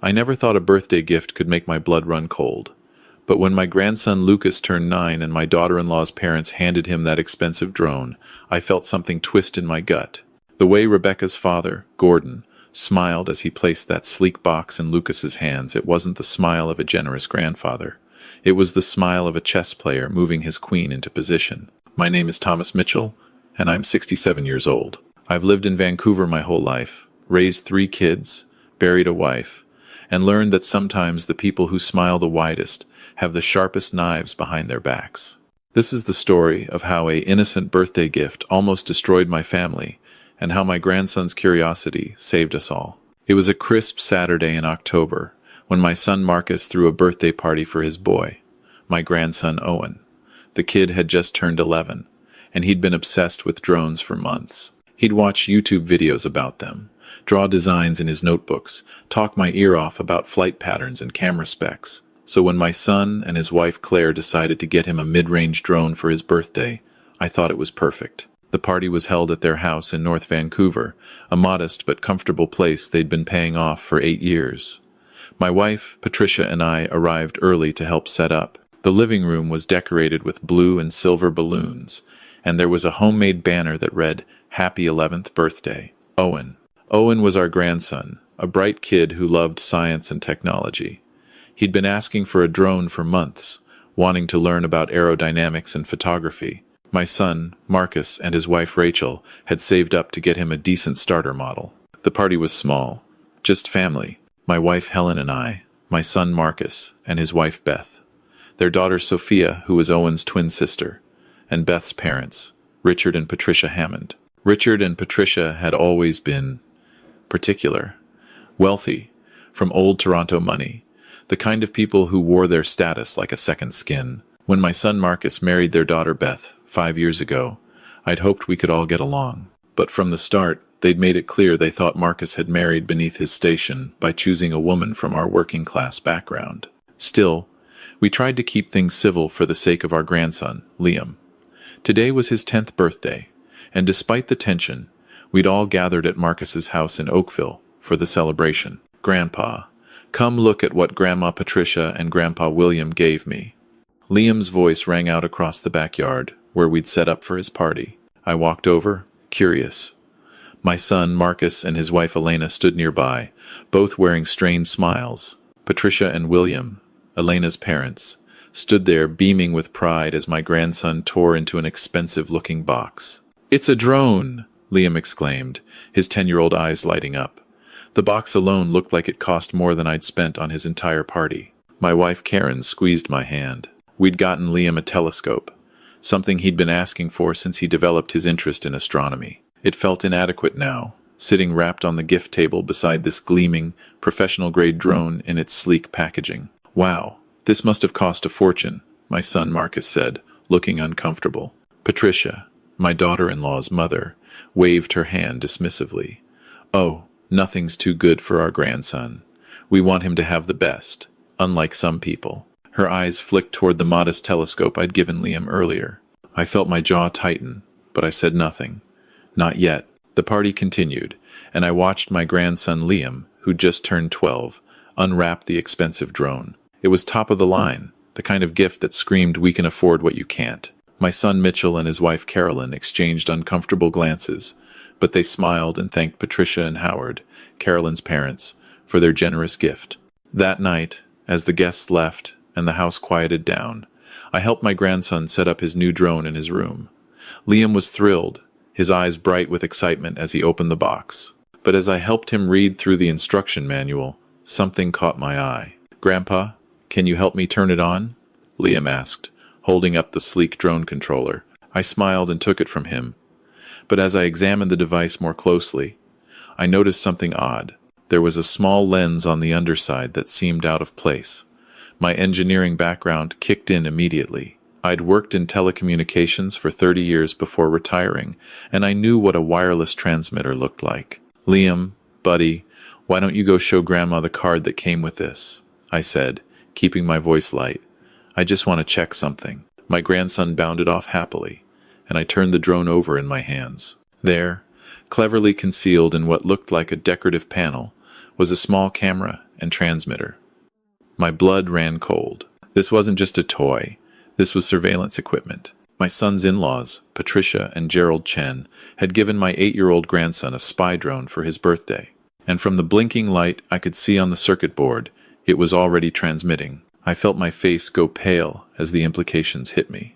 I never thought a birthday gift could make my blood run cold. But when my grandson Lucas turned 9 and my daughter-in-law's parents handed him that expensive drone, I felt something twist in my gut. The way Rebecca's father, Gordon, smiled as he placed that sleek box in Lucas's hands, it wasn't the smile of a generous grandfather. It was the smile of a chess player moving his queen into position. My name is Thomas Mitchell, and I'm 67 years old. I've lived in Vancouver my whole life, raised 3 kids, buried a wife, and learned that sometimes the people who smile the widest have the sharpest knives behind their backs. This is the story of how an innocent birthday gift almost destroyed my family, and how my grandson's curiosity saved us all. It was a crisp Saturday in October, when my son Marcus threw a birthday party for his boy, my grandson Owen. The kid had just turned 11, and he'd been obsessed with drones for months. He'd watch YouTube videos about them, draw designs in his notebooks, talk my ear off about flight patterns and camera specs. So when my son and his wife Claire decided to get him a mid-range drone for his birthday, I thought it was perfect. The party was held at their house in North Vancouver, a modest but comfortable place they'd been paying off for 8 years. My wife, Patricia, and I arrived early to help set up. The living room was decorated with blue and silver balloons, and there was a homemade banner that read, "Happy 11th Birthday, Owen." Owen was our grandson, a bright kid who loved science and technology. He'd been asking for a drone for months, wanting to learn about aerodynamics and photography. My son, Marcus, and his wife Rachel had saved up to get him a decent starter model. The party was small, just family. My wife Helen and I, my son Marcus, and his wife Beth. Their daughter Sophia, who was Owen's twin sister, and Beth's parents, Richard and Patricia Hammond. Richard and Patricia had always been particular, wealthy, from old Toronto money, the kind of people who wore their status like a second skin. When my son Marcus married their daughter Beth 5 years ago, I'd hoped we could all get along. But from the start, they'd made it clear they thought Marcus had married beneath his station by choosing a woman from our working-class background. Still, we tried to keep things civil for the sake of our grandson, Liam. Today was his 10th birthday, and despite the tension, we'd all gathered at Marcus's house in Oakville for the celebration. "Grandpa, come look at what Grandma Patricia and Grandpa William gave me." Liam's voice rang out across the backyard, where we'd set up for his party. I walked over, curious. My son, Marcus, and his wife Elena stood nearby, both wearing strained smiles. Patricia and William, Elena's parents, stood there beaming with pride as my grandson tore into an expensive-looking box. "It's a drone!" Liam exclaimed, his 10-year-old eyes lighting up. The box alone looked like it cost more than I'd spent on his entire party. My wife Karen squeezed my hand. We'd gotten Liam a telescope, something he'd been asking for since he developed his interest in astronomy. It felt inadequate now, sitting wrapped on the gift table beside this gleaming, professional-grade drone in its sleek packaging. "Wow, this must have cost a fortune," my son Marcus said, looking uncomfortable. Patricia, my daughter-in-law's mother, waved her hand dismissively. "Oh, nothing's too good for our grandson. We want him to have the best, unlike some people." Her eyes flicked toward the modest telescope I'd given Liam earlier. I felt my jaw tighten, but I said nothing. Not yet. The party continued, and I watched my grandson Liam, who'd just turned 12, unwrap the expensive drone. It was top of the line, the kind of gift that screamed, "We can afford what you can't." My son Mitchell and his wife Carolyn exchanged uncomfortable glances, but they smiled and thanked Patricia and Howard, Carolyn's parents, for their generous gift. That night, as the guests left and the house quieted down, I helped my grandson set up his new drone in his room. Liam was thrilled, his eyes bright with excitement as he opened the box. But as I helped him read through the instruction manual, something caught my eye. "Grandpa, can you help me turn it on?" Liam asked, holding up the sleek drone controller. I smiled and took it from him. But as I examined the device more closely, I noticed something odd. There was a small lens on the underside that seemed out of place. My engineering background kicked in immediately. I'd worked in telecommunications for 30 years before retiring, and I knew what a wireless transmitter looked like. "Liam, buddy, why don't you go show Grandma the card that came with this?" I said, keeping my voice light. "I just want to check something." My grandson bounded off happily, and I turned the drone over in my hands. There, cleverly concealed in what looked like a decorative panel, was a small camera and transmitter. My blood ran cold. This wasn't just a toy. This was surveillance equipment. My son's in-laws, Patricia and Gerald Chen, had given my 8-year-old grandson a spy drone for his birthday. And from the blinking light I could see on the circuit board, it was already transmitting. I felt my face go pale as the implications hit me.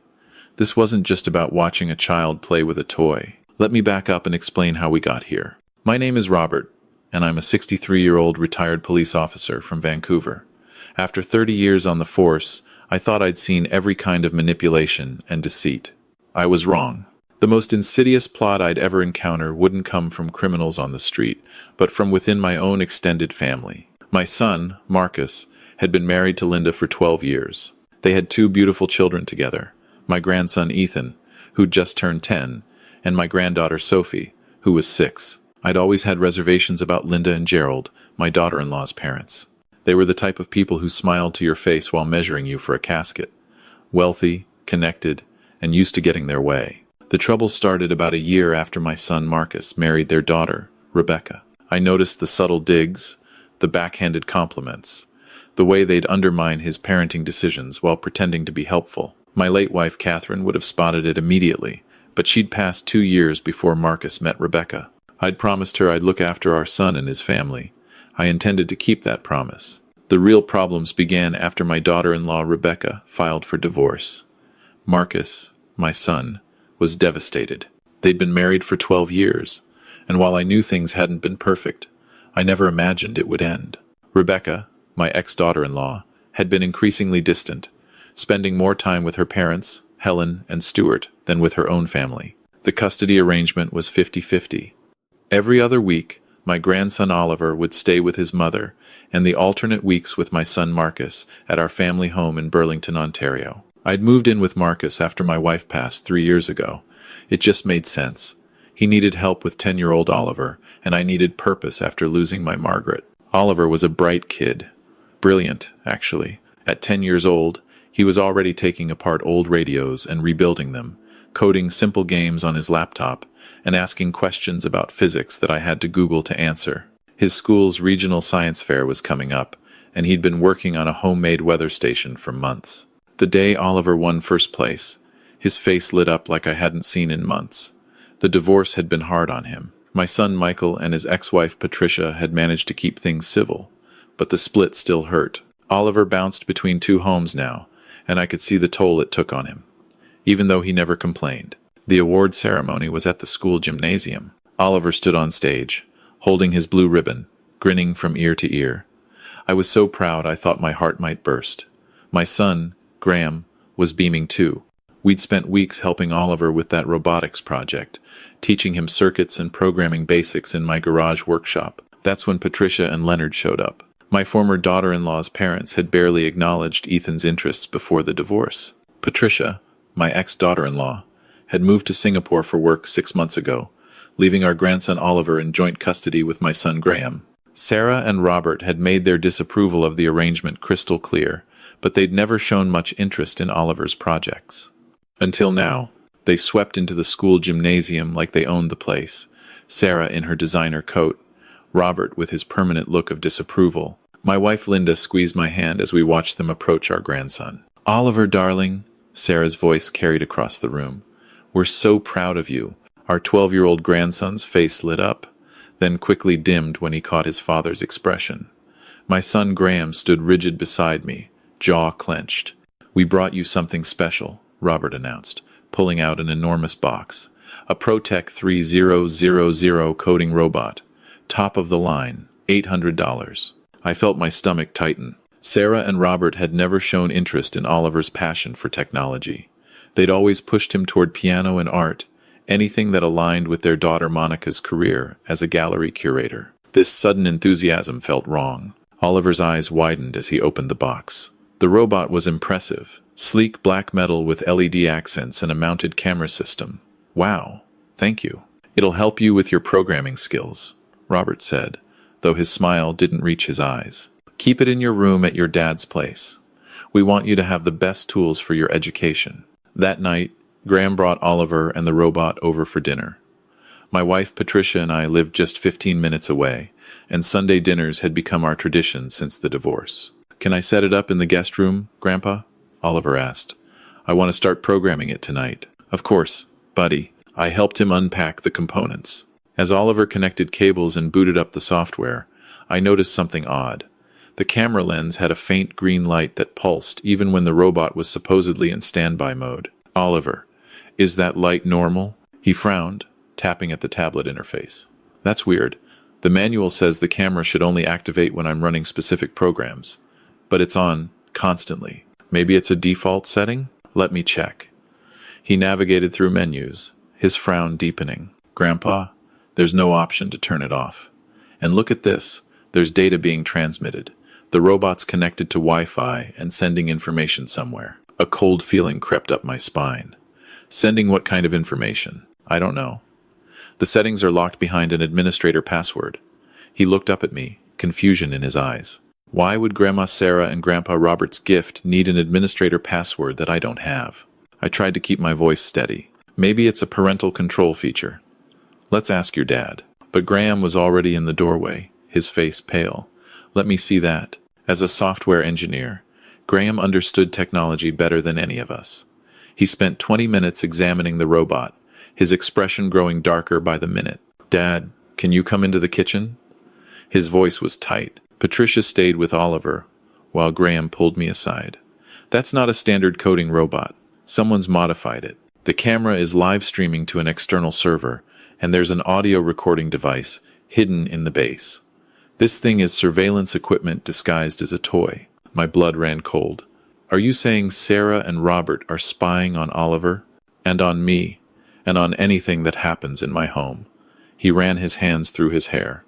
This wasn't just about watching a child play with a toy. Let me back up and explain how we got here. My name is Robert, and I'm a 63-year-old retired police officer from Vancouver. After 30 years on the force, I thought I'd seen every kind of manipulation and deceit. I was wrong. The most insidious plot I'd ever encounter wouldn't come from criminals on the street, but from within my own extended family. My son, Marcus, had been married to Linda for 12 years. They had 2 beautiful children together, my grandson Ethan, who'd just turned 10, and my granddaughter Sophie, who was 6. I'd always had reservations about Linda and Gerald, my daughter-in-law's parents. They were the type of people who smiled to your face while measuring you for a casket. Wealthy, connected, and used to getting their way. The trouble started about a year after my son Marcus married their daughter, Rebecca. I noticed the subtle digs, the backhanded compliments, the way they'd undermine his parenting decisions while pretending to be helpful. My late wife Catherine would have spotted it immediately, but she'd passed 2 years before Marcus met Rebecca. I'd promised her I'd look after our son and his family. I intended to keep that promise. The real problems began after my daughter-in-law Rebecca filed for divorce. Marcus, my son, was devastated. They'd been married for 12 years, and while I knew things hadn't been perfect, I never imagined it would end. Rebecca, my ex-daughter-in-law, had been increasingly distant, spending more time with her parents, Helen and Stuart, than with her own family. The custody arrangement was 50-50. Every other week, my grandson Oliver would stay with his mother, and the alternate weeks with my son Marcus at our family home in Burlington, Ontario. I'd moved in with Marcus after my wife passed 3 years ago. It just made sense. He needed help with 10-year-old Oliver, and I needed purpose after losing my Margaret. Oliver was a bright kid. Brilliant, actually. At 10 years old, he was already taking apart old radios and rebuilding them, coding simple games on his laptop, and asking questions about physics that I had to Google to answer. His school's regional science fair was coming up, and he'd been working on a homemade weather station for months. The day Oliver won first place, his face lit up like I hadn't seen in months. The divorce had been hard on him. My son Michael and his ex-wife Patricia had managed to keep things civil, but the split still hurt. Oliver bounced between 2 homes now, and I could see the toll it took on him, even though he never complained. The award ceremony was at the school gymnasium. Oliver stood on stage, holding his blue ribbon, grinning from ear to ear. I was so proud I thought my heart might burst. My son, Graham, was beaming too. We'd spent weeks helping Oliver with that robotics project, teaching him circuits and programming basics in my garage workshop. That's when Patricia and Leonard showed up. My former daughter-in-law's parents had barely acknowledged Ethan's interests before the divorce. Patricia, my ex-daughter-in-law, had moved to Singapore for work 6 months ago, leaving our grandson Oliver in joint custody with my son Graham. Sarah and Robert had made their disapproval of the arrangement crystal clear, but they'd never shown much interest in Oliver's projects. Until now, they swept into the school gymnasium like they owned the place, Sarah in her designer coat, Robert with his permanent look of disapproval. My wife Linda squeezed my hand as we watched them approach our grandson. "Oliver, darling," Sarah's voice carried across the room. "We're so proud of you." Our 12-year-old grandson's face lit up, then quickly dimmed when he caught his father's expression. My son Graham stood rigid beside me, jaw clenched. "We brought you something special," Robert announced, pulling out an enormous box. A ProTech 3000 coding robot. Top of the line, $800. I felt my stomach tighten. Sarah and Robert had never shown interest in Oliver's passion for technology. They'd always pushed him toward piano and art, anything that aligned with their daughter Monica's career as a gallery curator. This sudden enthusiasm felt wrong. Oliver's eyes widened as he opened the box. The robot was impressive. Sleek black metal with LED accents and a mounted camera system. "Wow, thank you. It'll help you with your programming skills," Robert said, though his smile didn't reach his eyes. "Keep it in your room at your dad's place. We want you to have the best tools for your education." That night, Graham brought Oliver and the robot over for dinner. My wife Patricia and I lived just 15 minutes away, and Sunday dinners had become our tradition since the divorce. "Can I set it up in the guest room, Grandpa?" Oliver asked. "I want to start programming it tonight." "Of course, buddy." I helped him unpack the components. As Oliver connected cables and booted up the software, I noticed something odd. The camera lens had a faint green light that pulsed even when the robot was supposedly in standby mode. "Oliver, is that light normal?" He frowned, tapping at the tablet interface. "That's weird. The manual says the camera should only activate when I'm running specific programs, but it's on constantly. Maybe it's a default setting? Let me check." He navigated through menus, his frown deepening. "Grandpa, there's no option to turn it off. And look at this. There's data being transmitted. The robot's connected to Wi-Fi and sending information somewhere." A cold feeling crept up my spine. "Sending what kind of information?" "I don't know. The settings are locked behind an administrator password." He looked up at me, confusion in his eyes. "Why would Grandma Sarah and Grandpa Robert's gift need an administrator password that I don't have?" I tried to keep my voice steady. "Maybe it's a parental control feature. Let's ask your dad." But Graham was already in the doorway, his face pale. "Let me see that." As a software engineer, Graham understood technology better than any of us. He spent 20 minutes examining the robot, his expression growing darker by the minute. "Dad, can you come into the kitchen?" His voice was tight. Patricia stayed with Oliver, while Graham pulled me aside. "That's not a standard coding robot. Someone's modified it. The camera is live streaming to an external server, and there's an audio recording device hidden in the base. This thing is surveillance equipment disguised as a toy." My blood ran cold. "Are you saying Sarah and Robert are spying on Oliver? And on me? And on anything that happens in my home?" He ran his hands through his hair.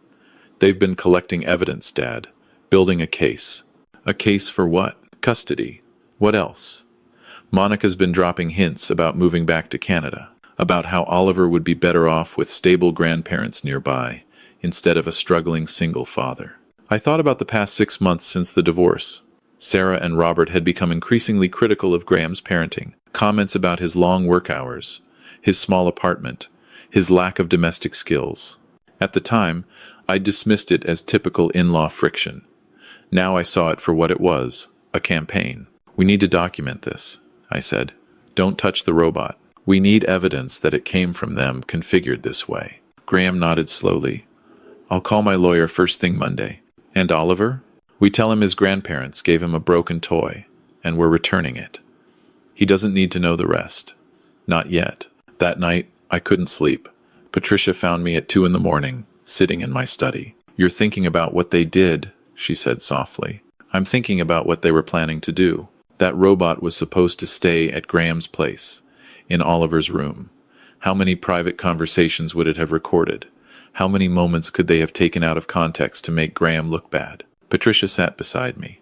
"They've been collecting evidence, Dad. Building a case." "A case for what?" "Custody. What else?" "Monica's been dropping hints about moving back to Canada, about how Oliver would be better off with stable grandparents nearby, instead of a struggling single father." I thought about the past 6 months since the divorce. Sarah and Robert had become increasingly critical of Graham's parenting. Comments about his long work hours, his small apartment, his lack of domestic skills. At the time, I dismissed it as typical in-law friction. Now I saw it for what it was, a campaign. "We need to document this," I said. "Don't touch the robot. We need evidence that it came from them configured this way." Graham nodded slowly. "I'll call my lawyer first thing Monday." "And Oliver?" "We tell him his grandparents gave him a broken toy, and we're returning it. He doesn't need to know the rest. Not yet." That night, I couldn't sleep. Patricia found me at 2 a.m, sitting in my study. "You're thinking about what they did," she said softly. "I'm thinking about what they were planning to do. That robot was supposed to stay at Graham's place, in Oliver's room. How many private conversations would it have recorded? How many moments could they have taken out of context to make Graham look bad?" Patricia sat beside me.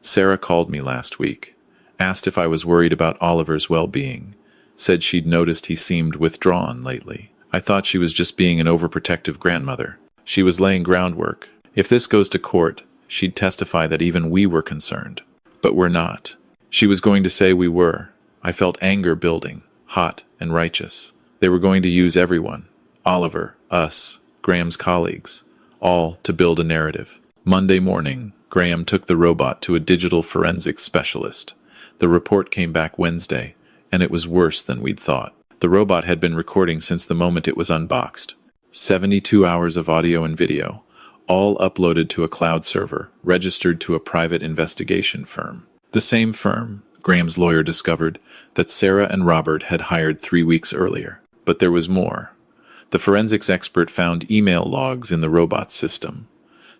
"Sarah called me last week, asked if I was worried about Oliver's well-being, said she'd noticed he seemed withdrawn lately. I thought she was just being an overprotective grandmother. She was laying groundwork. If this goes to court, she'd testify that even we were concerned. But we're not. She was going to say we were. I felt anger building, hot and righteous. They were going to use everyone. Oliver, us, Graham's colleagues, all to build a narrative. Monday morning, Graham took the robot to a digital forensics specialist. The report came back Wednesday, and it was worse than we'd thought. The robot had been recording since the moment it was unboxed. 72 hours of audio and video, all uploaded to a cloud server, registered to a private investigation firm. The same firm, Graham's lawyer discovered, that Sarah and Robert had hired 3 weeks earlier. But there was more. The forensics expert found email logs in the robot's system.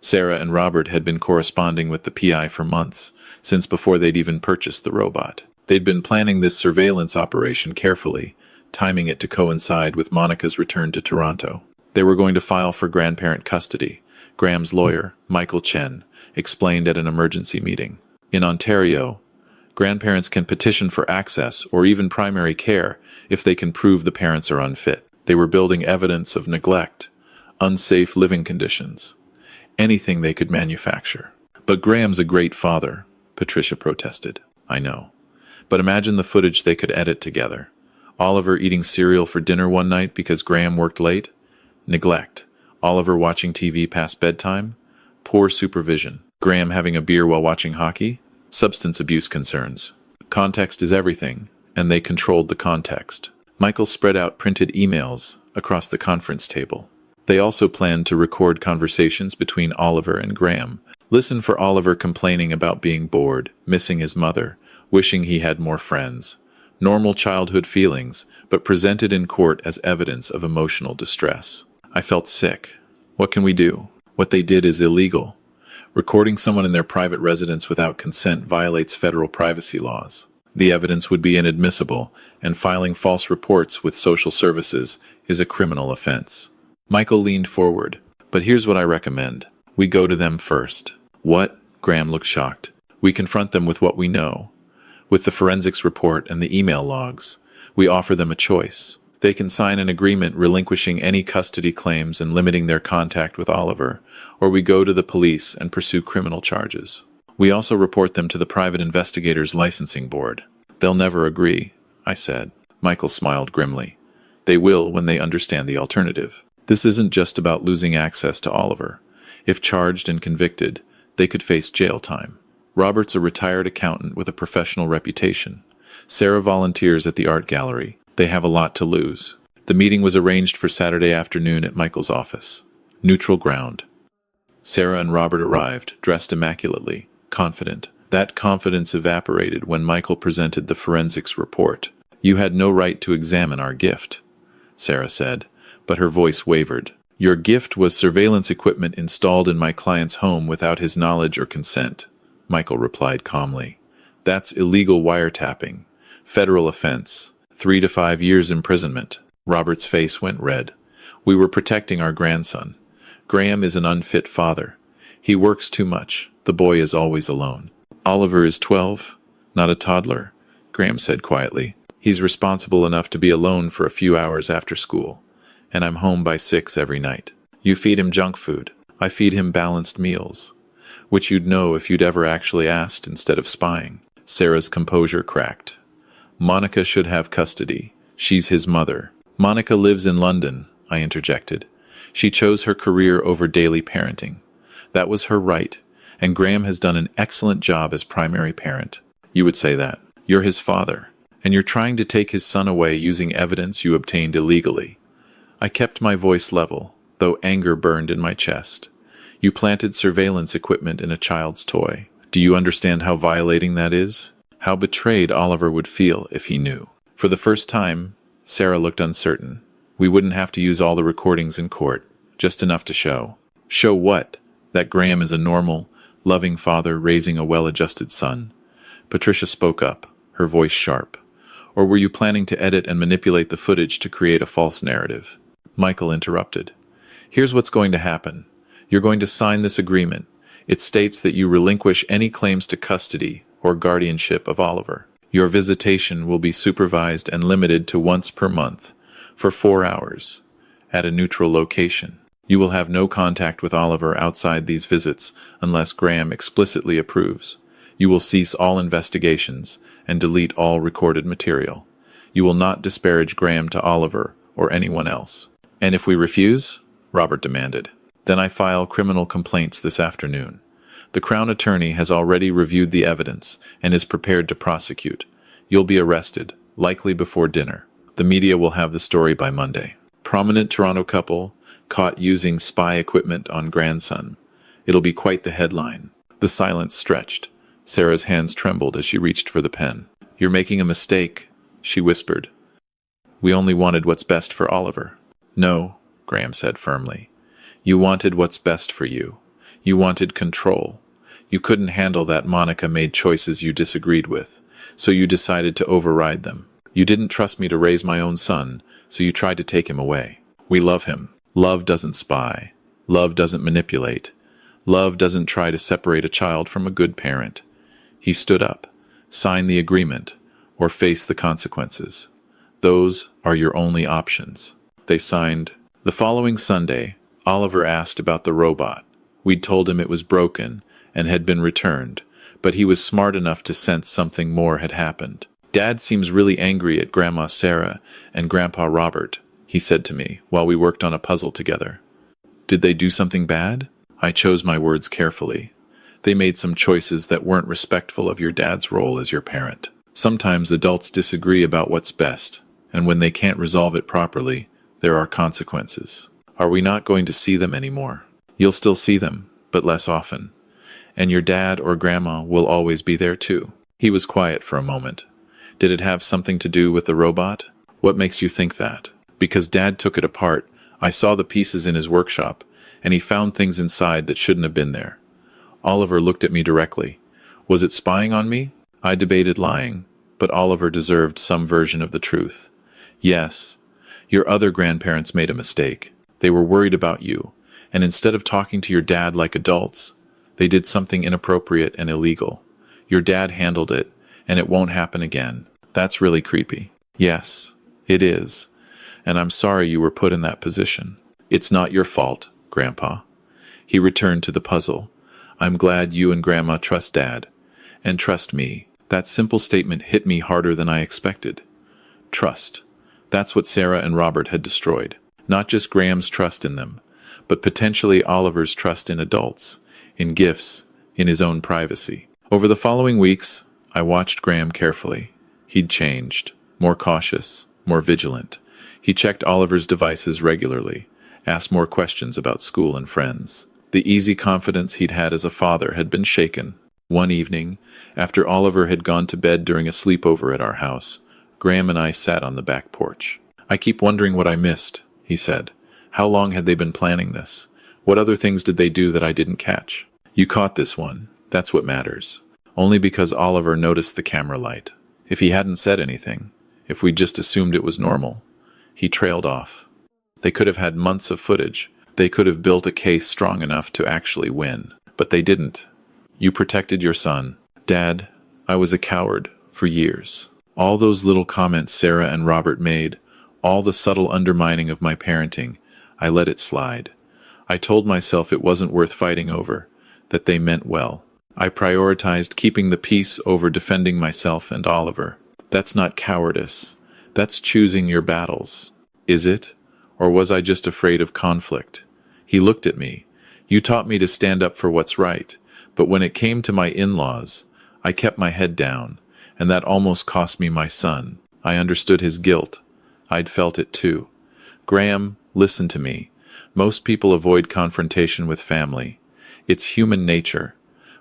Sarah and Robert had been corresponding with the PI for months, since before they'd even purchased the robot. They'd been planning this surveillance operation carefully, timing it to coincide with Monica's return to Toronto. They were going to file for grandparent custody, Graham's lawyer, Michael Chen, explained at an emergency meeting. In Ontario, grandparents can petition for access or even primary care if they can prove the parents are unfit. They were building evidence of neglect, unsafe living conditions, anything they could manufacture. "But Graham's a great father," Patricia protested. "I know. But imagine the footage they could edit together. Oliver eating cereal for dinner one night because Graham worked late. Neglect. Oliver watching TV past bedtime? Poor supervision. Graham having a beer while watching hockey? Substance abuse concerns. Context is everything, and they controlled the context. Michael spread out printed emails across the conference table. They also planned to record conversations between Oliver and Graham. Listen for Oliver complaining about being bored, missing his mother, wishing he had more friends. Normal childhood feelings, but presented in court as evidence of emotional distress. I felt sick. What can we do? What they did is illegal. Recording someone in their private residence without consent violates federal privacy laws. The evidence would be inadmissible, and filing false reports with social services is a criminal offense. Michael leaned forward. But here's what I recommend. We go to them first. What? Graham looked shocked. We confront them with what we know. With the forensics report and the email logs, we offer them a choice. They can sign an agreement relinquishing any custody claims and limiting their contact with Oliver, or we go to the police and pursue criminal charges. We also report them to the private investigators licensing board. They'll never agree, I said. Michael smiled grimly. They will when they understand the alternative. This isn't just about losing access to Oliver. If charged and convicted, they could face jail time. Robert's a retired accountant with a professional reputation. Sarah volunteers at the art gallery. They have a lot to lose. The meeting was arranged for Saturday afternoon at Michael's office. Neutral ground. Sarah and Robert arrived, dressed immaculately, confident. That confidence evaporated when Michael presented the forensics report. You had no right to examine our gift, Sarah said, but her voice wavered. Your gift was surveillance equipment installed in my client's home without his knowledge or consent, Michael replied calmly. That's illegal wiretapping. Federal offense. 3 to 5 years imprisonment. Robert's face went red. We were protecting our grandson. Graham is an unfit father. He works too much. The boy is always alone. Oliver is 12, not a toddler, Graham said quietly. He's responsible enough to be alone for a few hours after school, and I'm home by 6 every night. You feed him junk food. I feed him balanced meals, which you'd know if you'd ever actually asked instead of spying. Sarah's composure cracked. Monica should have custody. She's his mother. Monica lives in London, I interjected. She chose her career over daily parenting. That was her right, and Graham has done an excellent job as primary parent. You would say that. You're his father, and you're trying to take his son away using evidence you obtained illegally. I kept my voice level, though anger burned in my chest. You planted surveillance equipment in a child's toy. Do you understand how violating that is? How betrayed Oliver would feel if he knew. For the first time, Sarah looked uncertain. We wouldn't have to use all the recordings in court, just enough to show. Show what? That Graham is a normal, loving father raising a well-adjusted son. Patricia spoke up, her voice sharp. Or were you planning to edit and manipulate the footage to create a false narrative? Michael interrupted. Here's what's going to happen. You're going to sign this agreement. It states that you relinquish any claims to custody or guardianship of Oliver. Your visitation will be supervised and limited to once per month, for 4 hours, at a neutral location. You will have no contact with Oliver outside these visits unless Graham explicitly approves. You will cease all investigations and delete all recorded material. You will not disparage Graham to Oliver or anyone else. And if we refuse? Robert demanded. Then I file criminal complaints this afternoon. The Crown Attorney has already reviewed the evidence and is prepared to prosecute. You'll be arrested, likely before dinner. The media will have the story by Monday. Prominent Toronto couple caught using spy equipment on grandson. It'll be quite the headline. The silence stretched. Sarah's hands trembled as she reached for the pen. You're making a mistake, she whispered. We only wanted what's best for Oliver. No, Graham said firmly. You wanted what's best for you. You wanted control. You couldn't handle that Monica made choices you disagreed with, so you decided to override them. You didn't trust me to raise my own son, so you tried to take him away. We love him. Love doesn't spy. Love doesn't manipulate. Love doesn't try to separate a child from a good parent. He stood up, sign the agreement, or face the consequences. Those are your only options. They signed. The following Sunday, Oliver asked about the robot. We'd told him it was broken and had been returned, but he was smart enough to sense something more had happened. Dad seems really angry at Grandma Sarah and Grandpa Robert, he said to me while we worked on a puzzle together. Did they do something bad? I chose my words carefully. They made some choices that weren't respectful of your dad's role as your parent. Sometimes adults disagree about what's best, and when they can't resolve it properly, there are consequences. Are we not going to see them anymore? You'll still see them, but less often. And your dad or grandma will always be there too. He was quiet for a moment. Did it have something to do with the robot? What makes you think that? Because Dad took it apart, I saw the pieces in his workshop, and he found things inside that shouldn't have been there. Oliver looked at me directly. Was it spying on me? I debated lying, but Oliver deserved some version of the truth. Yes, your other grandparents made a mistake. They were worried about you, and instead of talking to your dad like adults, they did something inappropriate and illegal. Your dad handled it, and it won't happen again. That's really creepy. Yes, it is. And I'm sorry you were put in that position. It's not your fault, Grandpa. He returned to the puzzle. I'm glad you and Grandma trust Dad. And trust me. That simple statement hit me harder than I expected. Trust. That's what Sarah and Robert had destroyed. Not just Graham's trust in them, but potentially Oliver's trust in adults, in gifts, in his own privacy. Over the following weeks, I watched Graham carefully. He'd changed, more cautious, more vigilant. He checked Oliver's devices regularly, asked more questions about school and friends. The easy confidence he'd had as a father had been shaken. One evening, after Oliver had gone to bed during a sleepover at our house, Graham and I sat on the back porch. I keep wondering what I missed, he said. How long had they been planning this? What other things did they do that I didn't catch? You caught this one. That's what matters. Only because Oliver noticed the camera light. If he hadn't said anything, if we just assumed it was normal, he trailed off. They could have had months of footage. They could have built a case strong enough to actually win. But they didn't. You protected your son. Dad, I was a coward for years. All those little comments Sarah and Robert made, all the subtle undermining of my parenting, I let it slide. I told myself it wasn't worth fighting over, that they meant well. I prioritized keeping the peace over defending myself and Oliver. That's not cowardice. That's choosing your battles. Is it? Or was I just afraid of conflict? He looked at me. You taught me to stand up for what's right, but when it came to my in-laws, I kept my head down, and that almost cost me my son. I understood his guilt. I'd felt it too. Graham, listen to me. Most people avoid confrontation with family. It's human nature.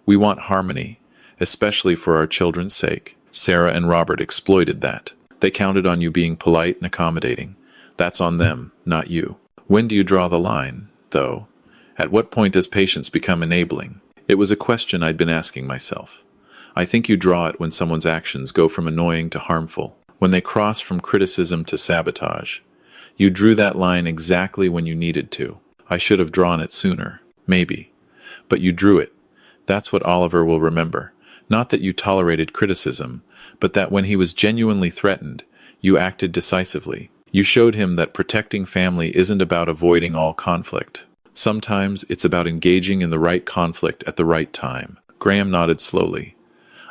We want harmony, especially for our children's sake. Sarah and Robert exploited that. They counted on you being polite and accommodating. That's on them, not you. When do you draw the line, though? At what point does patience become enabling? It was a question I'd been asking myself. I think you draw it when someone's actions go from annoying to harmful, when they cross from criticism to sabotage. You drew that line exactly when you needed to. I should have drawn it sooner, maybe. But you drew it. That's what Oliver will remember. Not that you tolerated criticism, but that when he was genuinely threatened, you acted decisively. You showed him that protecting family isn't about avoiding all conflict. Sometimes it's about engaging in the right conflict at the right time. Graham nodded slowly.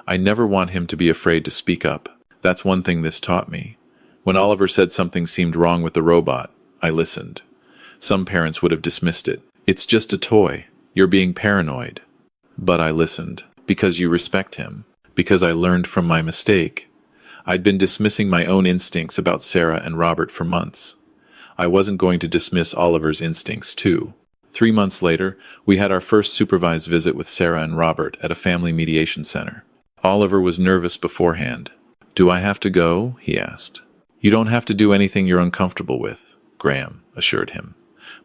I never want him to be afraid to speak up. That's one thing this taught me. When Oliver said something seemed wrong with the robot, I listened. Some parents would have dismissed it. It's just a toy. You're being paranoid. But I listened. Because you respect him. Because I learned from my mistake. I'd been dismissing my own instincts about Sarah and Robert for months. I wasn't going to dismiss Oliver's instincts, too. 3 months later, we had our first supervised visit with Sarah and Robert at a family mediation center. Oliver was nervous beforehand. Do I have to go? He asked. You don't have to do anything you're uncomfortable with, Graham assured him.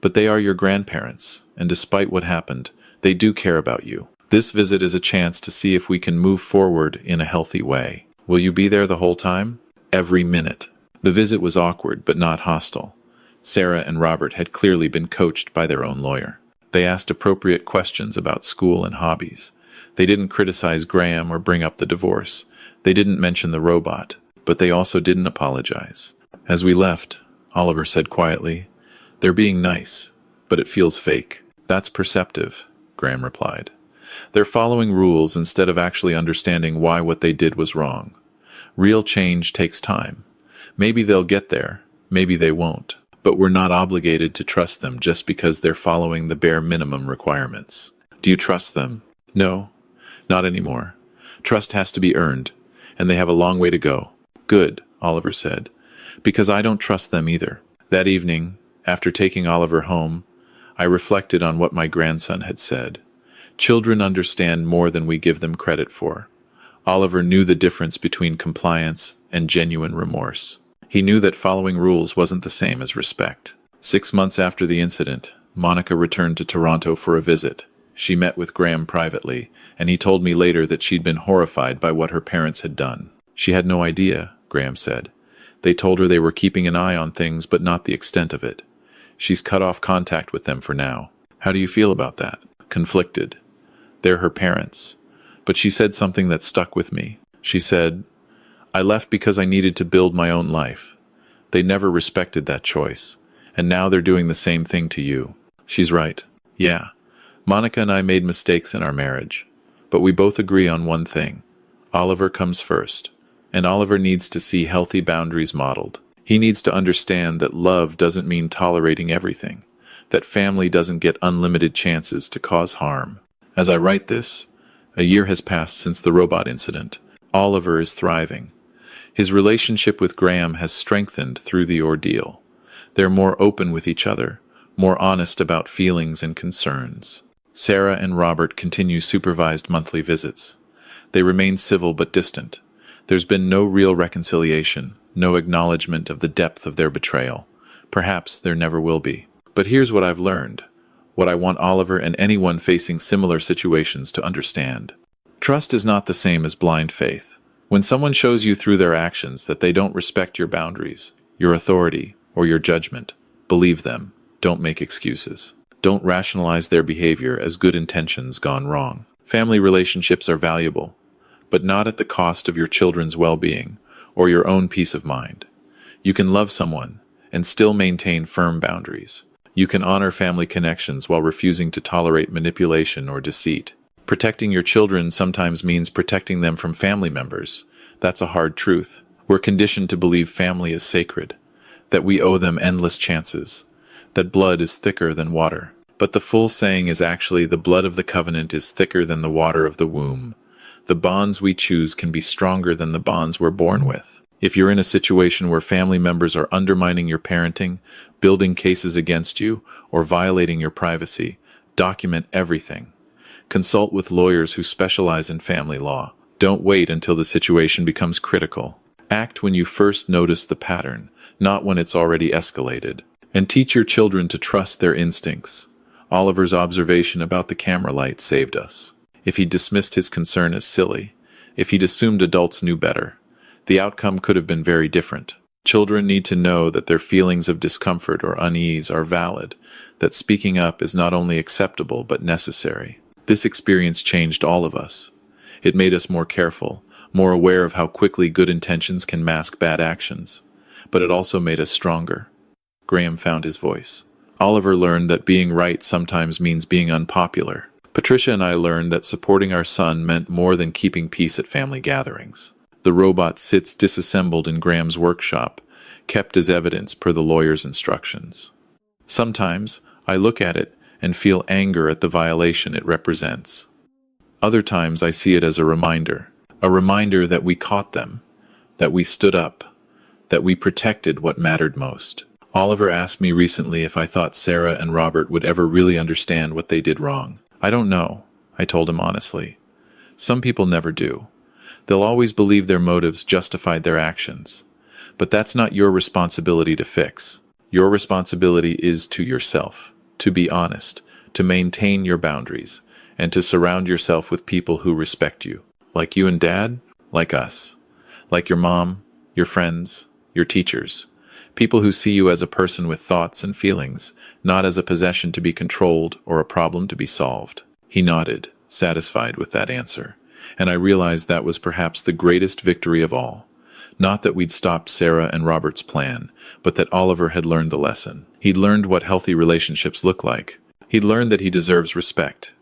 But they are your grandparents, and despite what happened, they do care about you. This visit is a chance to see if we can move forward in a healthy way. Will you be there the whole time? Every minute. The visit was awkward, but not hostile. Sarah and Robert had clearly been coached by their own lawyer. They asked appropriate questions about school and hobbies. They didn't criticize Graham or bring up the divorce. They didn't mention the robot, but they also didn't apologize. As we left, Oliver said quietly, They're being nice, but it feels fake. That's perceptive, Graham replied. They're following rules instead of actually understanding why what they did was wrong. Real change takes time. Maybe they'll get there, maybe they won't. but we're not obligated to trust them just because they're following the bare minimum requirements. Do you trust them? No, not anymore. Trust has to be earned, and they have a long way to go. Good, Oliver said, because I don't trust them either. That evening, after taking Oliver home, I reflected on what my grandson had said. Children understand more than we give them credit for. Oliver knew the difference between compliance and genuine remorse. He knew that following rules wasn't the same as respect. 6 months after the incident, Monica returned to Toronto for a visit. She met with Graham privately, and he told me later that she'd been horrified by what her parents had done. She had no idea, Graham said. They told her they were keeping an eye on things, but not the extent of it. She's cut off contact with them for now. How do you feel about that? Conflicted. They're her parents. But she said something that stuck with me. She said, I left because I needed to build my own life. They never respected that choice, and now they're doing the same thing to you. She's right. Yeah, Monica and I made mistakes in our marriage, but we both agree on one thing. Oliver comes first, and Oliver needs to see healthy boundaries modeled. He needs to understand that love doesn't mean tolerating everything, that family doesn't get unlimited chances to cause harm. As I write this, a year has passed since the robot incident. Oliver is thriving. His relationship with Graham has strengthened through the ordeal. They're more open with each other, more honest about feelings and concerns. Sarah and Robert continue supervised monthly visits. They remain civil but distant. There's been no real reconciliation, no acknowledgement of the depth of their betrayal. Perhaps there never will be. But here's what I've learned, what I want Oliver and anyone facing similar situations to understand. Trust is not the same as blind faith. When someone shows you through their actions that they don't respect your boundaries, your authority, or your judgment, believe them. Don't make excuses. Don't rationalize their behavior as good intentions gone wrong. Family relationships are valuable, but not at the cost of your children's well-being or your own peace of mind. You can love someone and still maintain firm boundaries. You can honor family connections while refusing to tolerate manipulation or deceit. Protecting your children sometimes means protecting them from family members. That's a hard truth. We're conditioned to believe family is sacred, that we owe them endless chances, that blood is thicker than water. But the full saying is actually the blood of the covenant is thicker than the water of the womb. The bonds we choose can be stronger than the bonds we're born with. If you're in a situation where family members are undermining your parenting, building cases against you, or violating your privacy, document everything. Consult with lawyers who specialize in family law. Don't wait until the situation becomes critical. Act when you first notice the pattern, not when it's already escalated. And teach your children to trust their instincts. Oliver's observation about the camera light saved us. If he dismissed his concern as silly, if he'd assumed adults knew better, the outcome could have been very different. Children need to know that their feelings of discomfort or unease are valid, that speaking up is not only acceptable but necessary. This experience changed all of us. It made us more careful, more aware of how quickly good intentions can mask bad actions. But it also made us stronger. Graham found his voice. Oliver learned that being right sometimes means being unpopular. Patricia and I learned that supporting our son meant more than keeping peace at family gatherings. The robot sits disassembled in Graham's workshop, kept as evidence per the lawyer's instructions. Sometimes I look at it and feel anger at the violation it represents. Other times I see it as a reminder that we caught them, that we stood up, that we protected what mattered most. Oliver asked me recently if I thought Sarah and Robert would ever really understand what they did wrong. I don't know, I told him honestly. Some people never do. They'll always believe their motives justified their actions. But that's not your responsibility to fix. Your responsibility is to yourself, to be honest, to maintain your boundaries, and to surround yourself with people who respect you. Like you and Dad, like us. Like your mom, your friends, your teachers. People who see you as a person with thoughts and feelings, not as a possession to be controlled or a problem to be solved. He nodded, satisfied with that answer, and I realized that was perhaps the greatest victory of all. Not that we'd stopped Sarah and Robert's plan, but that Oliver had learned the lesson. He'd learned what healthy relationships look like. He'd learned that he deserves respect.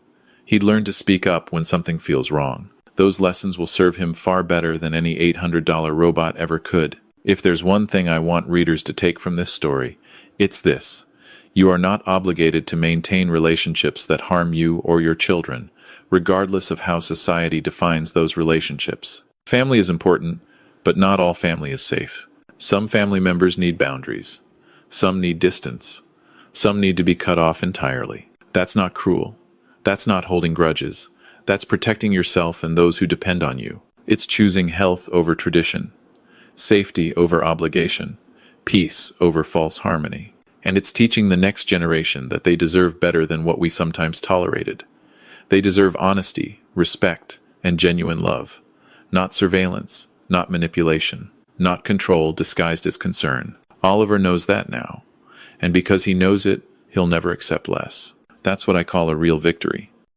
He'd learned to speak up when something feels wrong. Those lessons will serve him far better than any $800 robot ever could. If there's one thing I want readers to take from this story, It's this. You are not obligated to maintain relationships that harm you or your children, regardless of how society defines those relationships. Family is important, but not all family is safe. Some family members need boundaries. Some need distance. Some need to be cut off entirely. That's not cruel. That's not holding grudges. That's protecting yourself and those who depend on you. It's choosing health over tradition, safety over obligation, peace over false harmony. And it's teaching the next generation that they deserve better than what we sometimes tolerated. They deserve honesty, respect, and genuine love. Not surveillance, not manipulation, not control disguised as concern. Oliver knows that now. And because he knows it, he'll never accept less. That's what I call a real victory.